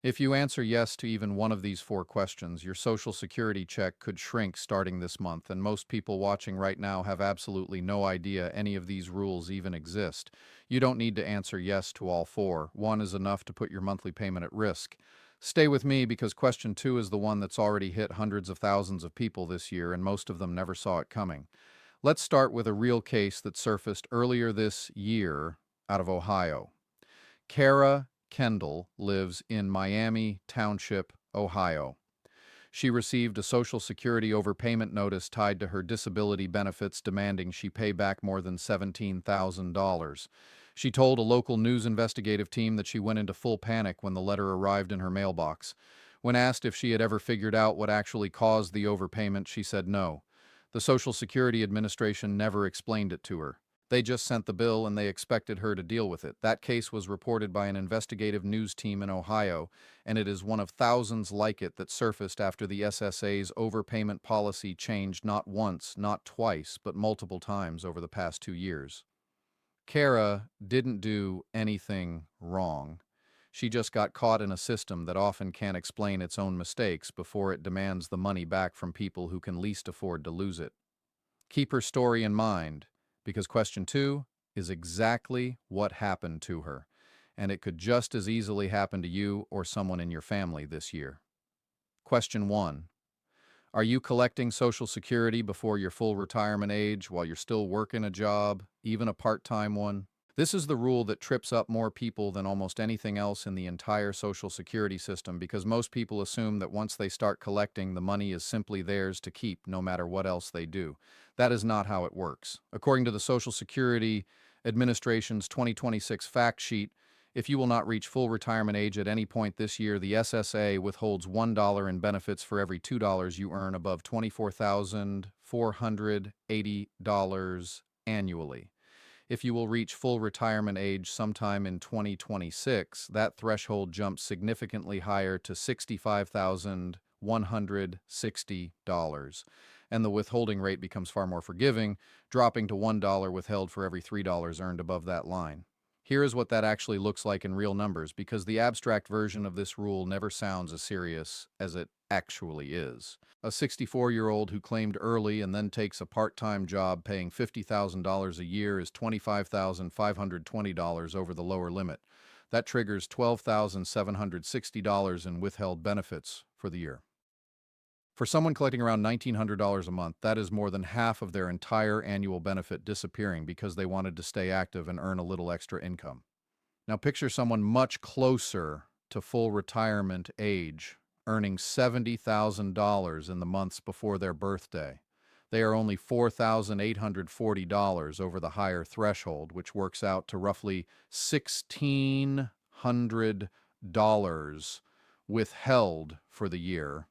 If you answer yes to even one of these four questions, your Social Security check could shrink starting this month, and most people watching right now have absolutely no idea any of these rules even exist. You don't need to answer yes to all four. One is enough to put your monthly payment at risk. Stay with me because question two is the one that's already hit hundreds of thousands of people this year, and most of them never saw it coming. Let's start with a real case that surfaced earlier this year out of Ohio. Kara Kendall lives in Miami Township, Ohio. She received a Social Security overpayment notice tied to her disability benefits demanding she pay back more than $17,000. She told a local news investigative team that she went into full panic when the letter arrived in her mailbox. When asked if she had ever figured out what actually caused the overpayment, she said no. The Social Security Administration never explained it to her. They just sent the bill and they expected her to deal with it. That case was reported by an investigative news team in Ohio, and it is one of thousands like it that surfaced after the SSA's overpayment policy changed not once, not twice, but multiple times over the past 2 years. Kara didn't do anything wrong. She just got caught in a system that often can't explain its own mistakes before it demands the money back from people who can least afford to lose it. Keep her story in mind, because question two is exactly what happened to her, and it could just as easily happen to you or someone in your family this year. Question one. Are you collecting Social Security before your full retirement age while you're still working a job, even a part-time one? This is the rule that trips up more people than almost anything else in the entire Social Security system because most people assume that once they start collecting, the money is simply theirs to keep no matter what else they do. That is not how it works. According to the Social Security Administration's 2026 fact sheet, if you will not reach full retirement age at any point this year, the SSA withholds $1 in benefits for every $2 you earn above $24,480 annually. If you will reach full retirement age sometime in 2026, that threshold jumps significantly higher to $65,160, and the withholding rate becomes far more forgiving, dropping to $1 withheld for every $3 earned above that line. Here is what that actually looks like in real numbers, because the abstract version of this rule never sounds as serious as it actually is. A 64-year-old who claimed early and then takes a part-time job paying $50,000 a year is $25,520 over the lower limit. That triggers $12,760 in withheld benefits for the year. For someone collecting around $1,900 a month, that is more than half of their entire annual benefit disappearing because they wanted to stay active and earn a little extra income. Now picture someone much closer to full retirement age, earning $70,000 in the months before their birthday. They are only $4,840 over the higher threshold, which works out to roughly $1,600 withheld for the year.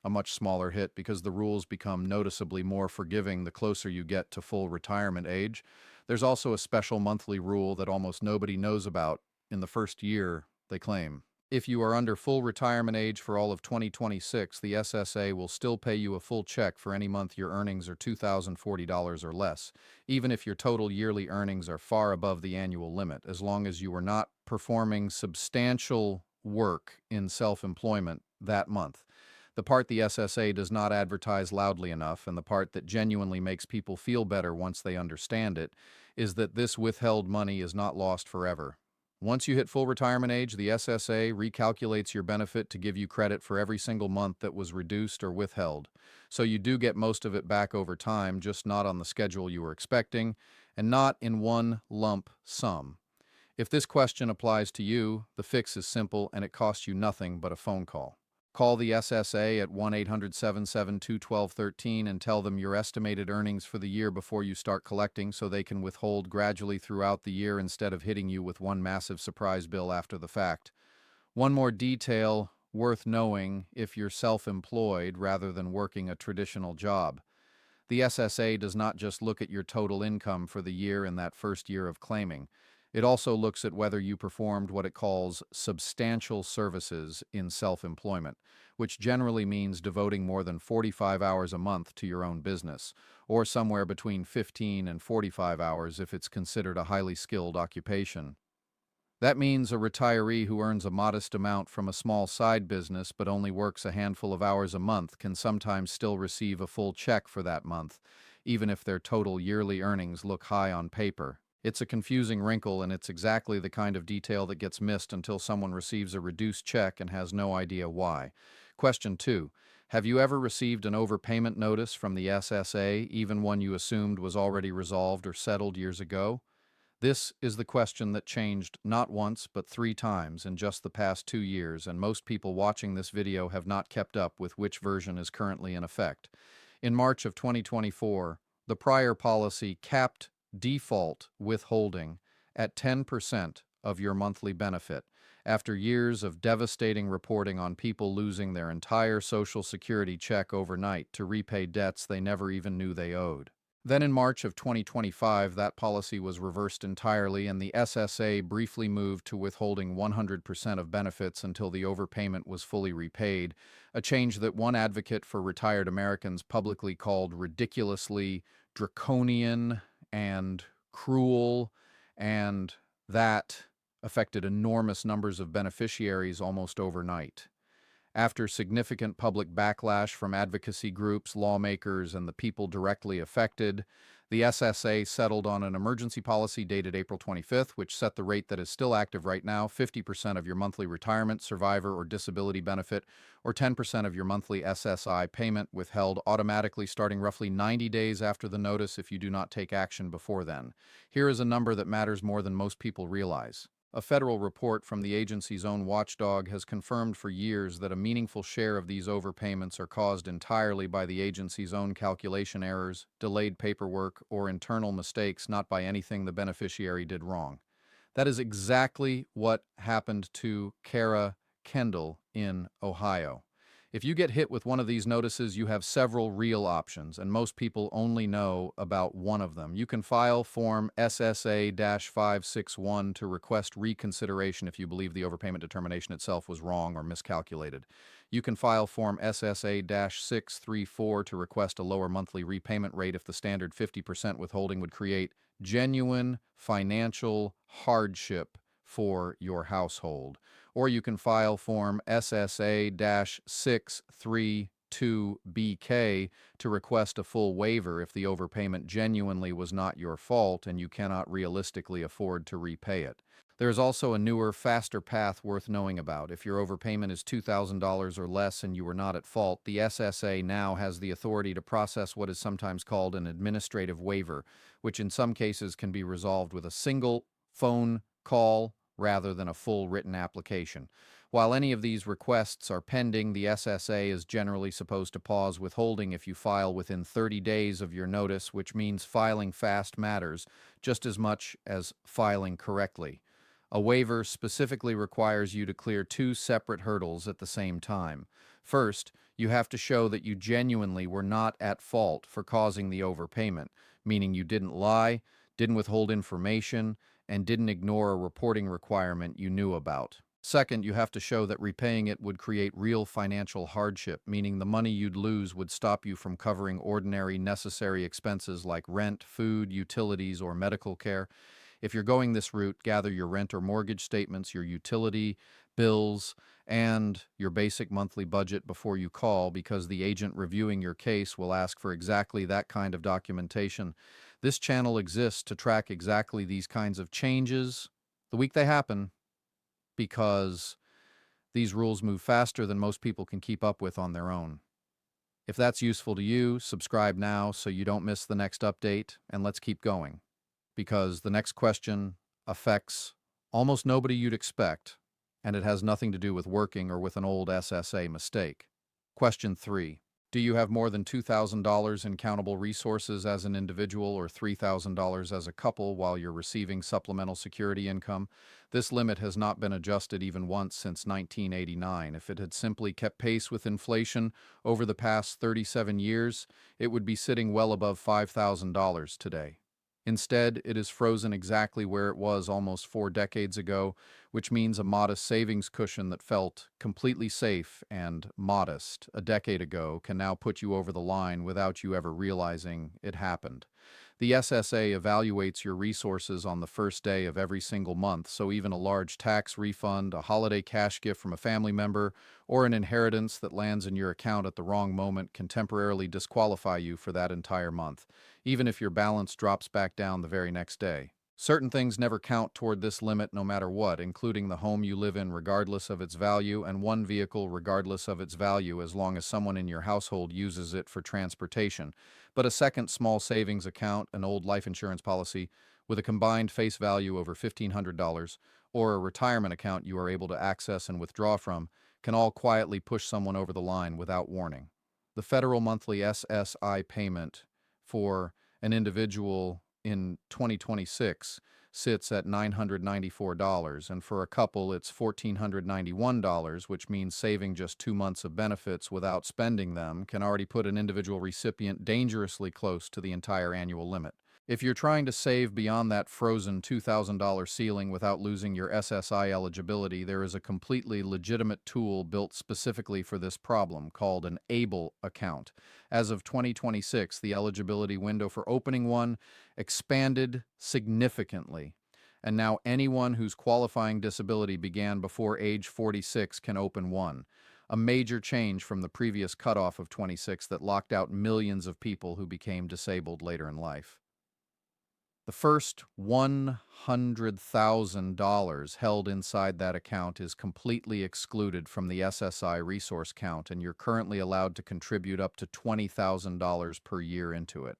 A much smaller hit because the rules become noticeably more forgiving the closer you get to full retirement age. There's also a special monthly rule that almost nobody knows about in the first year they claim. If you are under full retirement age for all of 2026, the SSA will still pay you a full check for any month your earnings are $2,040 or less, even if your total yearly earnings are far above the annual limit, as long as you are not performing substantial work in self-employment that month. The part the SSA does not advertise loudly enough, and the part that genuinely makes people feel better once they understand it, is that this withheld money is not lost forever. Once you hit full retirement age, the SSA recalculates your benefit to give you credit for every single month that was reduced or withheld. So you do get most of it back over time, just not on the schedule you were expecting, and not in one lump sum. If this question applies to you, the fix is simple and it costs you nothing but a phone call. Call the SSA at 1-800-772-1213 and tell them your estimated earnings for the year before you start collecting so they can withhold gradually throughout the year instead of hitting you with one massive surprise bill after the fact. One more detail worth knowing if you're self-employed rather than working a traditional job. The SSA does not just look at your total income for the year in that first year of claiming. It also looks at whether you performed what it calls substantial services in self-employment, which generally means devoting more than 45 hours a month to your own business, or somewhere between 15 and 45 hours if it's considered a highly skilled occupation. That means a retiree who earns a modest amount from a small side business but only works a handful of hours a month can sometimes still receive a full check for that month, even if their total yearly earnings look high on paper. It's a confusing wrinkle, and it's exactly the kind of detail that gets missed until someone receives a reduced check and has no idea why. Question 2. Have you ever received an overpayment notice from the SSA, even one you assumed was already resolved or settled years ago? This is the question that changed not once but 3 times in just the past 2 years, and most people watching this video have not kept up with which version is currently in effect. In March of 2024, the prior policy capped default withholding at 10% of your monthly benefit, after years of devastating reporting on people losing their entire Social Security check overnight to repay debts they never even knew they owed. Then in March of 2025, that policy was reversed entirely, and the SSA briefly moved to withholding 100% of benefits until the overpayment was fully repaid, a change that one advocate for retired Americans publicly called ridiculously draconian and cruel, and that affected enormous numbers of beneficiaries almost overnight. After significant public backlash from advocacy groups, lawmakers, and the people directly affected, the SSA settled on an emergency policy dated April 25th, which set the rate that is still active right now: 50% of your monthly retirement, survivor, or disability benefit, or 10% of your monthly SSI payment withheld automatically starting roughly 90 days after the notice if you do not take action before then. Here is a number that matters more than most people realize. A federal report from the agency's own watchdog has confirmed for years that a meaningful share of these overpayments are caused entirely by the agency's own calculation errors, delayed paperwork, or internal mistakes, not by anything the beneficiary did wrong. That is exactly what happened to Kara Kendall in Ohio. If you get hit with one of these notices, you have several real options, and most people only know about one of them. You can file Form SSA-561 to request reconsideration if you believe the overpayment determination itself was wrong or miscalculated. You can file Form SSA-634 to request a lower monthly repayment rate if the standard 50% withholding would create genuine financial hardship for your household. Or you can file Form SSA-632BK to request a full waiver if the overpayment genuinely was not your fault and you cannot realistically afford to repay it. There is also a newer, faster path worth knowing about. If your overpayment is $2,000 or less and you were not at fault, the SSA now has the authority to process what is sometimes called an administrative waiver, which in some cases can be resolved with a single phone call rather than a full written application. While any of these requests are pending, the SSA is generally supposed to pause withholding if you file within 30 days of your notice, which means filing fast matters just as much as filing correctly. A waiver specifically requires you to clear 2 separate hurdles at the same time. First, you have to show that you genuinely were not at fault for causing the overpayment, meaning you didn't lie, didn't withhold information, and didn't ignore a reporting requirement you knew about. Second, you have to show that repaying it would create real financial hardship, meaning the money you'd lose would stop you from covering ordinary necessary expenses like rent, food, utilities, or medical care. If you're going this route, gather your rent or mortgage statements, your utility bills, and your basic monthly budget before you call, because the agent reviewing your case will ask for exactly that kind of documentation. This channel exists to track exactly these kinds of changes the week they happen, because these rules move faster than most people can keep up with on their own. If that's useful to you, subscribe now so you don't miss the next update, and let's keep going, because the next question affects almost nobody you'd expect, and it has nothing to do with working or with an old SSA mistake. Question 3. Do you have more than $2,000 in countable resources as an individual or $3,000 as a couple while you're receiving supplemental security income? This limit has not been adjusted even once since 1989. If it had simply kept pace with inflation over the past 37 years, it would be sitting well above $5,000 today. Instead, it is frozen exactly where it was almost 4 decades ago, which means a modest savings cushion that felt completely safe and modest a decade ago can now put you over the line without you ever realizing it happened. The SSA evaluates your resources on the first day of every single month, so even a large tax refund, a holiday cash gift from a family member, or an inheritance that lands in your account at the wrong moment can temporarily disqualify you for that entire month, even if your balance drops back down the very next day. Certain things never count toward this limit no matter what, including the home you live in regardless of its value and one vehicle regardless of its value as long as someone in your household uses it for transportation. But a second small savings account, an old life insurance policy, with a combined face value over $1,500, or a retirement account you are able to access and withdraw from, can all quietly push someone over the line without warning. The federal monthly SSI payment for an individual in 2026 sits at $994, and for a couple it's $1,491, which means saving just 2 months of benefits without spending them can already put an individual recipient dangerously close to the entire annual limit. If you're trying to save beyond that frozen $2,000 ceiling without losing your SSI eligibility, there is a completely legitimate tool built specifically for this problem called an ABLE account. As of 2026, the eligibility window for opening one expanded significantly, and now anyone whose qualifying disability began before age 46 can open one. A major change from the previous cutoff of 26 that locked out millions of people who became disabled later in life. The first $100,000 held inside that account is completely excluded from the SSI resource count, and you're currently allowed to contribute up to $20,000 per year into it.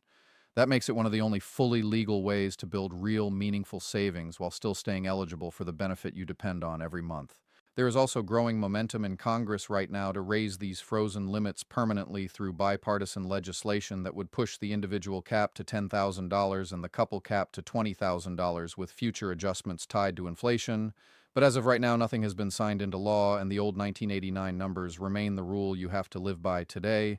That makes it one of the only fully legal ways to build real, meaningful savings while still staying eligible for the benefit you depend on every month. There is also growing momentum in Congress right now to raise these frozen limits permanently through bipartisan legislation that would push the individual cap to $10,000 and the couple cap to $20,000 with future adjustments tied to inflation. But as of right now, nothing has been signed into law, and the old 1989 numbers remain the rule you have to live by today.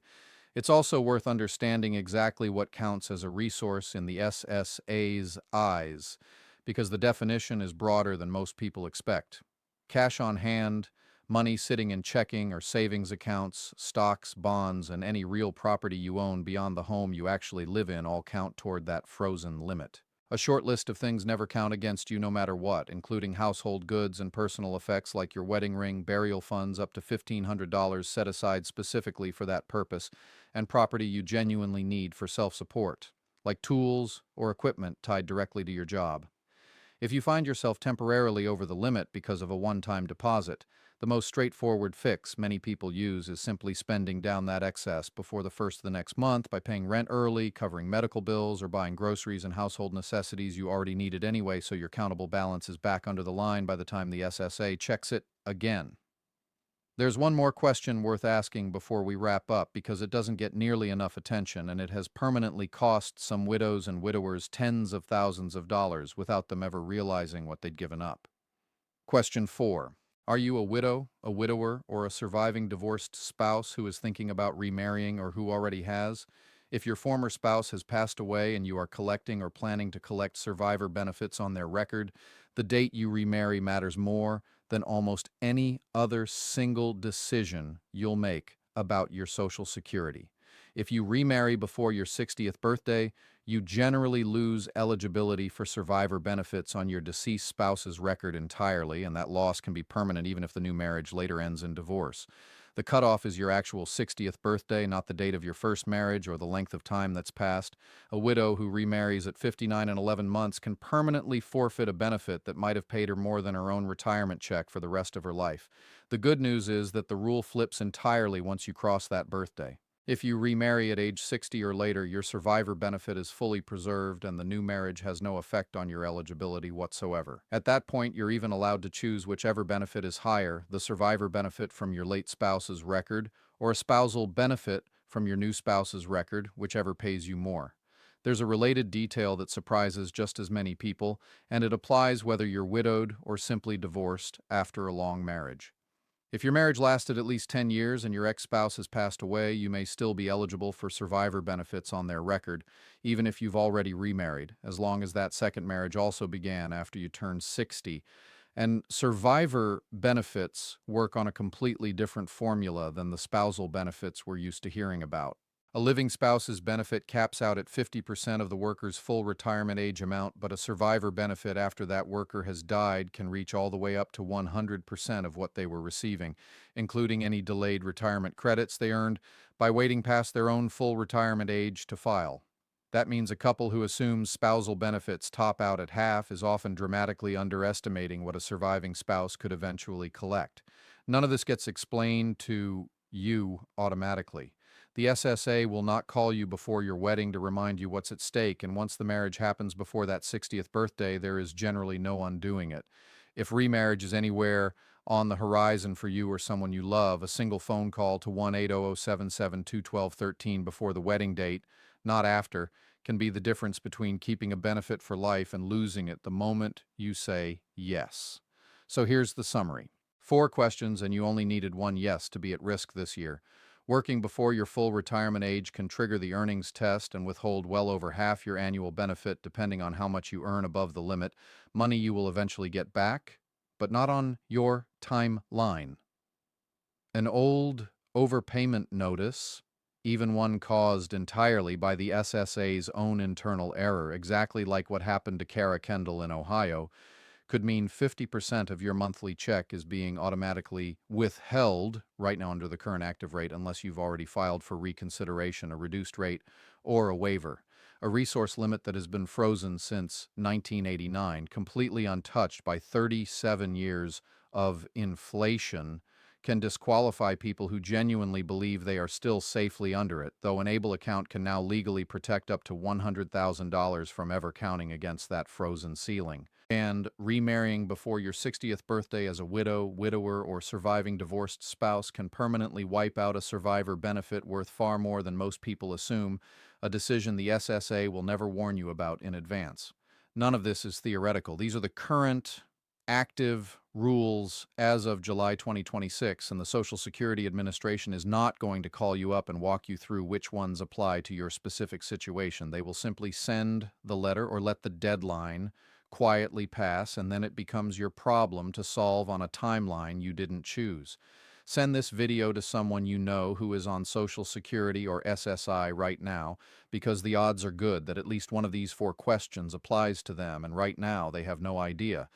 It's also worth understanding exactly what counts as a resource in the SSA's eyes, because the definition is broader than most people expect. Cash on hand, money sitting in checking or savings accounts, stocks, bonds, and any real property you own beyond the home you actually live in all count toward that frozen limit. A short list of things never count against you no matter what, including household goods and personal effects like your wedding ring, burial funds up to $1,500 set aside specifically for that purpose, and property you genuinely need for self-support, like tools or equipment tied directly to your job. If you find yourself temporarily over the limit because of a one-time deposit, the most straightforward fix many people use is simply spending down that excess before the first of the next month by paying rent early, covering medical bills, or buying groceries and household necessities you already needed anyway so your countable balance is back under the line by the time the SSA checks it again. There's one more question worth asking before we wrap up because it doesn't get nearly enough attention, and it has permanently cost some widows and widowers tens of thousands of dollars without them ever realizing what they'd given up. Question 4. Are you a widow, a widower, or a surviving divorced spouse who is thinking about remarrying or who already has? If your former spouse has passed away and you are collecting or planning to collect survivor benefits on their record, the date you remarry matters more than almost any other single decision you'll make about your Social Security. If you remarry before your 60th birthday, you generally lose eligibility for survivor benefits on your deceased spouse's record entirely, and that loss can be permanent even if the new marriage later ends in divorce. The cutoff is your actual 60th birthday, not the date of your first marriage or the length of time that's passed. A widow who remarries at 59 and 11 months can permanently forfeit a benefit that might have paid her more than her own retirement check for the rest of her life. The good news is that the rule flips entirely once you cross that birthday. If you remarry at age 60 or later, your survivor benefit is fully preserved and the new marriage has no effect on your eligibility whatsoever. At that point, you're even allowed to choose whichever benefit is higher, the survivor benefit from your late spouse's record or a spousal benefit from your new spouse's record, whichever pays you more. There's a related detail that surprises just as many people, and it applies whether you're widowed or simply divorced after a long marriage. If your marriage lasted at least 10 years and your ex-spouse has passed away, you may still be eligible for survivor benefits on their record, even if you've already remarried, as long as that second marriage also began after you turned 60. And survivor benefits work on a completely different formula than the spousal benefits we're used to hearing about. A living spouse's benefit caps out at 50% of the worker's full retirement age amount, but a survivor benefit after that worker has died can reach all the way up to 100% of what they were receiving, including any delayed retirement credits they earned by waiting past their own full retirement age to file. That means a couple who assumes spousal benefits top out at half is often dramatically underestimating what a surviving spouse could eventually collect. None of this gets explained to you automatically. The SSA will not call you before your wedding to remind you what's at stake, and once the marriage happens before that 60th birthday, there is generally no undoing it. If remarriage is anywhere on the horizon for you or someone you love, a single phone call to 1-800-772-1213 before the wedding date, not after, can be the difference between keeping a benefit for life and losing it the moment you say yes. So here's the summary. 4 questions, and you only needed one yes to be at risk this year. Working before your full retirement age can trigger the earnings test and withhold well over half your annual benefit depending on how much you earn above the limit, money you will eventually get back, but not on your timeline. An old overpayment notice, even one caused entirely by the SSA's own internal error, exactly like what happened to Kara Kendall in Ohio, could mean 50% of your monthly check is being automatically withheld right now under the current active rate unless you've already filed for reconsideration, a reduced rate, or a waiver. A resource limit that has been frozen since 1989, completely untouched by 37 years of inflation, can disqualify people who genuinely believe they are still safely under it, though an ABLE account can now legally protect up to $100,000 from ever counting against that frozen ceiling. And remarrying before your 60th birthday as a widow, widower, or surviving divorced spouse can permanently wipe out a survivor benefit worth far more than most people assume, a decision the SSA will never warn you about in advance. None of this is theoretical. These are the current active rules as of July 2026, and the Social Security Administration is not going to call you up and walk you through which ones apply to your specific situation. They will simply send the letter or let the deadline quietly pass, and then it becomes your problem to solve on a timeline you didn't choose. Send this video to someone you know who is on Social Security or SSI right now, because the odds are good that at least one of these 4 questions applies to them, and right now they have no idea.